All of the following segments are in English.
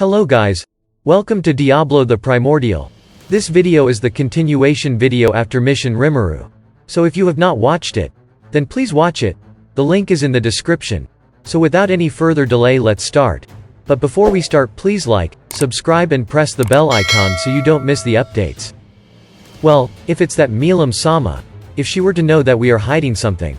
Hello guys. Welcome to Diablo the Primordial. This video is the continuation video after Mission Rimuru. So if you have not watched it, then please watch it. The link is in the description. So without any further delay, let's start. But before we start, please like, subscribe and press the bell icon so you don't miss the updates. Well, if it's that Milam-sama, if she were to know that we are hiding something.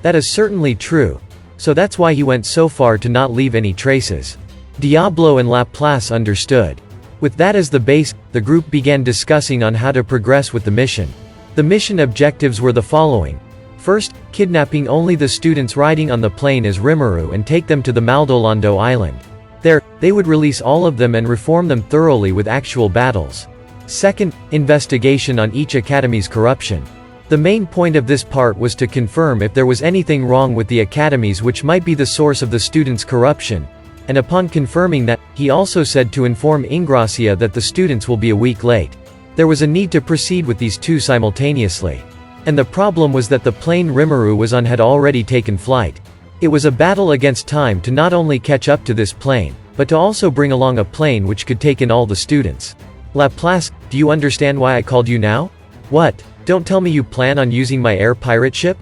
That is certainly true. So that's why he went so far to not leave any traces. Diablo and Laplace understood. With that as the base, the group began discussing on how to progress with the mission. The mission objectives were the following. First, kidnapping only the students riding on the plane as Rimuru and take them to the Maldolando Island. There, they would release all of them and reform them thoroughly with actual battles. Second, investigation on each academy's corruption. The main point of this part was to confirm if there was anything wrong with the academies which might be the source of the students' corruption. And upon confirming that, he also said to inform Ingracia that the students will be a week late. There was a need to proceed with these two simultaneously. And the problem was that the plane Rimuru was on had already taken flight. It was a battle against time to not only catch up to this plane, but to also bring along a plane which could take in all the students. Laplace, do you understand why I called you now? What? Don't tell me you plan on using my air pirate ship?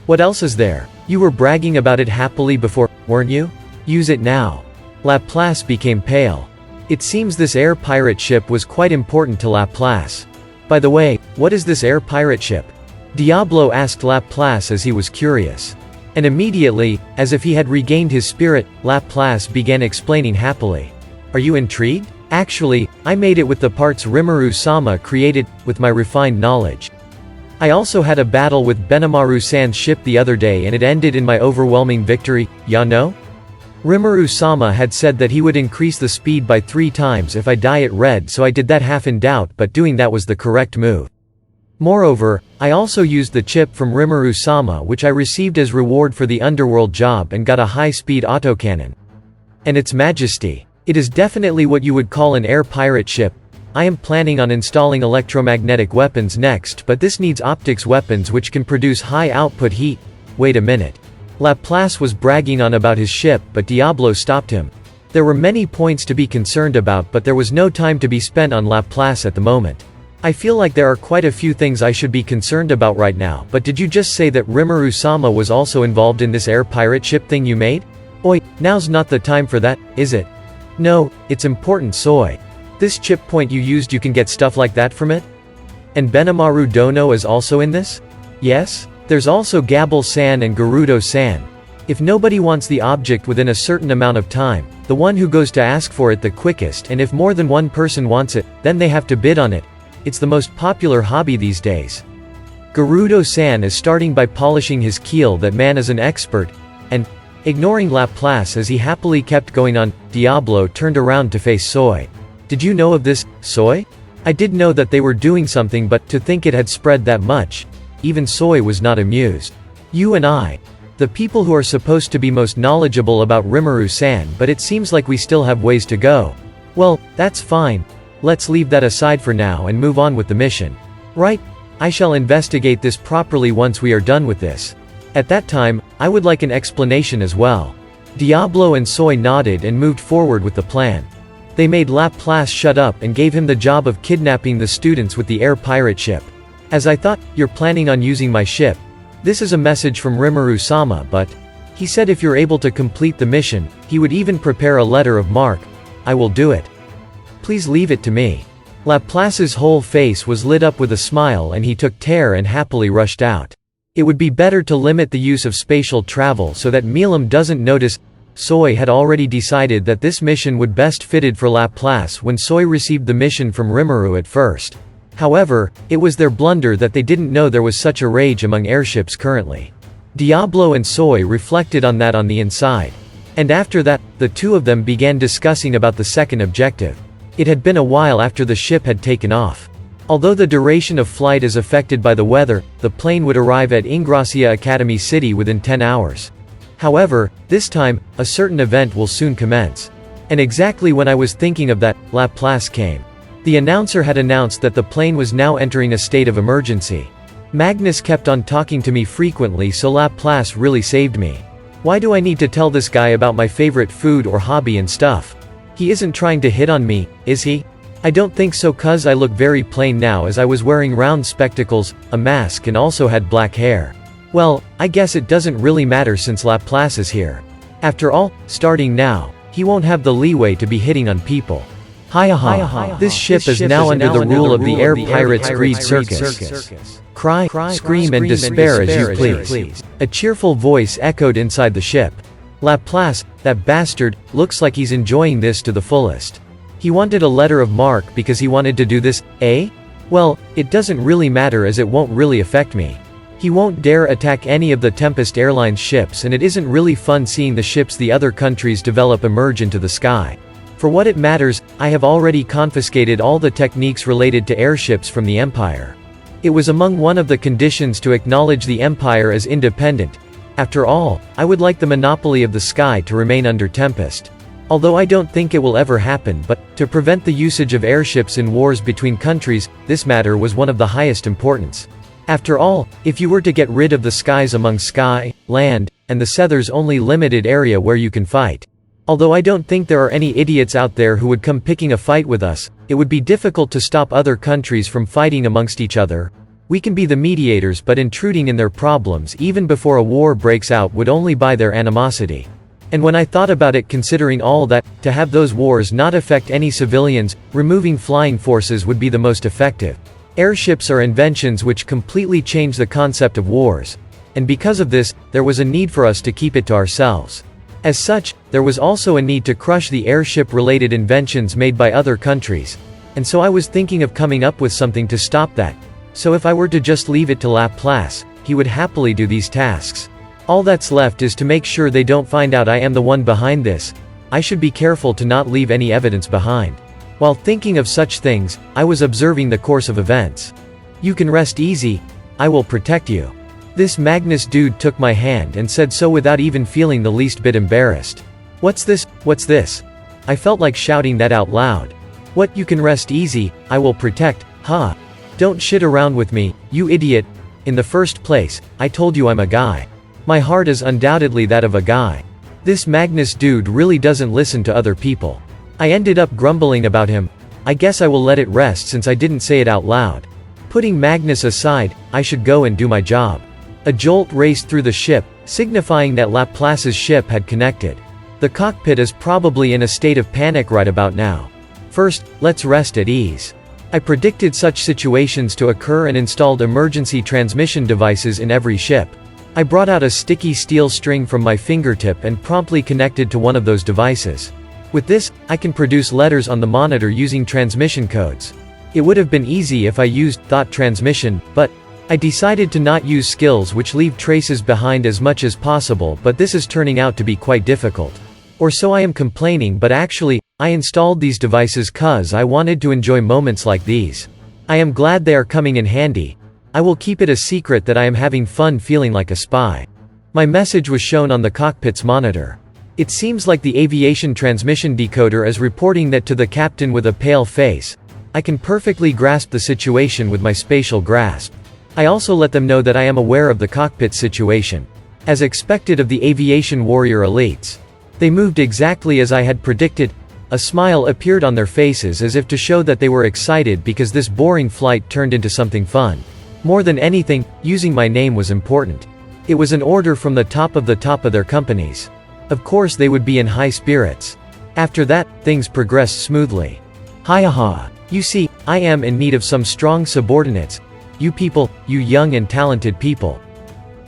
What else is there? You were bragging about it happily before, weren't you? Use it now. Laplace became pale. It seems this air pirate ship was quite important to Laplace. By the way, what is this air pirate ship? Diablo asked Laplace as he was curious. And immediately, as if he had regained his spirit, Laplace began explaining happily. Are you intrigued? Actually, I made it with the parts Rimuru-sama created, with my refined knowledge. I also had a battle with Benimaru-san's ship the other day and it ended in my overwhelming victory, ya know? Rimuru-sama had said that he would increase the speed by 3 times if I dye it red, so I did that half in doubt, but doing that was the correct move. Moreover, I also used the chip from Rimuru-sama which I received as reward for the underworld job and got a high-speed autocannon. And its majesty. It is definitely what you would call an air pirate ship. I am planning on installing electromagnetic weapons next, but this needs optics weapons which can produce high output heat. Wait a minute. Laplace was bragging on about his ship, but Diablo stopped him. There were many points to be concerned about, but there was no time to be spent on Laplace at the moment. I feel like there are quite a few things I should be concerned about right now, but did you just say that Rimuru-sama was also involved in this air pirate ship thing you made? Oi, now's not the time for that, is it? No, it's important, Soy. This chip point you used, you can get stuff like that from it? And Benimaru Dono is also in this? Yes? There's also Gabble-san and Gerudo-san. If nobody wants the object within a certain amount of time, the one who goes to ask for it the quickest, and if more than one person wants it, then they have to bid on it. It's the most popular hobby these days. Gerudo-san is starting by polishing his keel. That man is an expert. And, ignoring Laplace as he happily kept going on, Diablo turned around to face Soy. Did you know of this, Soy? I did know that they were doing something, but to think it had spread that much. Even Soy was not amused. You and I. The people who are supposed to be most knowledgeable about Rimuru-san, but it seems like we still have ways to go. Well, that's fine. Let's leave that aside for now and move on with the mission. Right? I shall investigate this properly once we are done with this. At that time, I would like an explanation as well. Diablo and Soy nodded and moved forward with the plan. They made Laplace shut up and gave him the job of kidnapping the students with the air pirate ship. As I thought, you're planning on using my ship. This is a message from Rimuru-sama, but he said if you're able to complete the mission, he would even prepare a letter of marque. I will do it. Please leave it to me. Laplace's whole face was lit up with a smile and he took care and happily rushed out. It would be better to limit the use of spatial travel so that Milam doesn't notice. Soy had already decided that this mission would best fitted for Laplace when Soy received the mission from Rimuru at first. However, it was their blunder that they didn't know there was such a rage among airships currently. Diablo and Soy reflected on that on the inside. And after that, the two of them began discussing about the second objective. It had been a while after the ship had taken off. Although the duration of flight is affected by the weather, the plane would arrive at Ingracia Academy City within 10 hours. However, this time, a certain event will soon commence. And exactly when I was thinking of that, Laplace came. The announcer had announced that the plane was now entering a state of emergency. Magnus kept on talking to me frequently, so Laplace really saved me. Why do I need to tell this guy about my favorite food or hobby and stuff? He isn't trying to hit on me, is he? I don't think so, cuz I look very plain now, as I was wearing round spectacles, a mask, and also had black hair. Well, I guess it doesn't really matter since Laplace is here. After all, starting now, he won't have the leeway to be hitting on people. Hi-ha, this ship is now under the rule of the air pirates' greed circus. Cry, scream, and despair as you please. A cheerful voice echoed inside the ship. Laplace, that bastard, looks like he's enjoying this to the fullest. He wanted a letter of marque because he wanted to do this, eh? Well, it doesn't really matter as it won't really affect me. He won't dare attack any of the Tempest Airlines ships, and it isn't really fun seeing the ships the other countries develop emerge into the sky. For what it matters, I have already confiscated all the techniques related to airships from the Empire. It was among one of the conditions to acknowledge the Empire as independent. After all, I would like the monopoly of the sky to remain under Tempest. Although I don't think it will ever happen, but, to prevent the usage of airships in wars between countries, this matter was one of the highest importance. After all, if you were to get rid of the skies among sky, land, and the sea, there's only limited area where you can fight. Although I don't think there are any idiots out there who would come picking a fight with us, it would be difficult to stop other countries from fighting amongst each other. We can be the mediators, but intruding in their problems even before a war breaks out would only buy their animosity. And when I thought about it, considering all that, to have those wars not affect any civilians, removing flying forces would be the most effective. Airships are inventions which completely change the concept of wars. And because of this, there was a need for us to keep it to ourselves. As such, there was also a need to crush the airship-related inventions made by other countries. And so I was thinking of coming up with something to stop that. So if I were to just leave it to Laplace, he would happily do these tasks. All that's left is to make sure they don't find out I am the one behind this. I should be careful to not leave any evidence behind. While thinking of such things, I was observing the course of events. You can rest easy. I will protect you. This Magnus dude took my hand and said so without even feeling the least bit embarrassed. What's this? What's this? I felt like shouting that out loud. What, you can rest easy, I will protect, huh? Don't shit around with me, you idiot. In the first place, I told you I'm a guy. My heart is undoubtedly that of a guy. This Magnus dude really doesn't listen to other people. I ended up grumbling about him. I guess I will let it rest since I didn't say it out loud. Putting Magnus aside, I should go and do my job. A jolt raced through the ship, signifying that Laplace's ship had connected. The cockpit is probably in a state of panic right about now. First, let's rest at ease. I predicted such situations to occur and installed emergency transmission devices in every ship. I brought out a sticky steel string from my fingertip and promptly connected to one of those devices. With this, I can produce letters on the monitor using transmission codes. It would have been easy if I used thought transmission, but I decided to not use skills which leave traces behind as much as possible, but this is turning out to be quite difficult. Or so I am complaining, but actually, I installed these devices cuz I wanted to enjoy moments like these. I am glad they are coming in handy. I will keep it a secret that I am having fun feeling like a spy. My message was shown on the cockpit's monitor. It seems like the aviation transmission decoder is reporting that to the captain with a pale face. I can perfectly grasp the situation with my spatial grasp. I also let them know that I am aware of the cockpit situation. As expected of the aviation warrior elites. They moved exactly as I had predicted. A smile appeared on their faces as if to show that they were excited because this boring flight turned into something fun. More than anything, using my name was important. It was an order from the top of their companies. Of course they would be in high spirits. After that, things progressed smoothly. Hi-ha. You see, I am in need of some strong subordinates. You people, you young and talented people.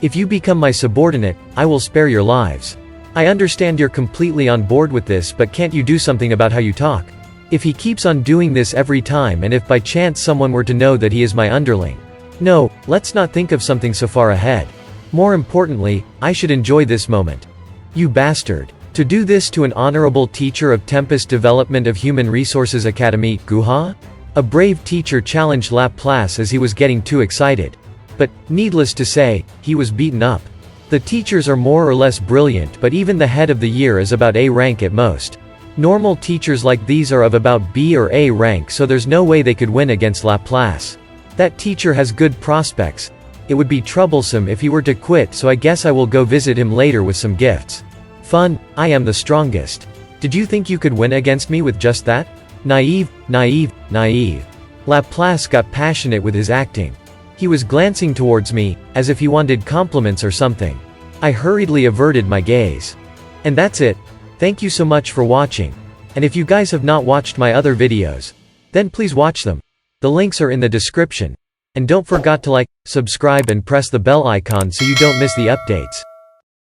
If you become my subordinate, I will spare your lives. I understand you're completely on board with this, but can't you do something about how you talk? If he keeps on doing this every time, and if by chance someone were to know that he is my underling. No, let's not think of something so far ahead. More importantly, I should enjoy this moment. You bastard. To do this to an honorable teacher of Tempest Development of Human Resources Academy, Guha? A brave teacher challenged Laplace as he was getting too excited. But, needless to say, he was beaten up. The teachers are more or less brilliant, but even the head of the year is about A rank at most. Normal teachers like these are of about B or A rank, so there's no way they could win against Laplace. That teacher has good prospects. It would be troublesome if he were to quit, so I guess I will go visit him later with some gifts. Fun, I am the strongest. Did you think you could win against me with just that? Naive, naive, naive. Laplace got passionate with his acting. He was glancing towards me, as if he wanted compliments or something. I hurriedly averted my gaze. And that's it. Thank you so much for watching. And if you guys have not watched my other videos, then please watch them. The links are in the description. And don't forget to like, subscribe and press the bell icon so you don't miss the updates.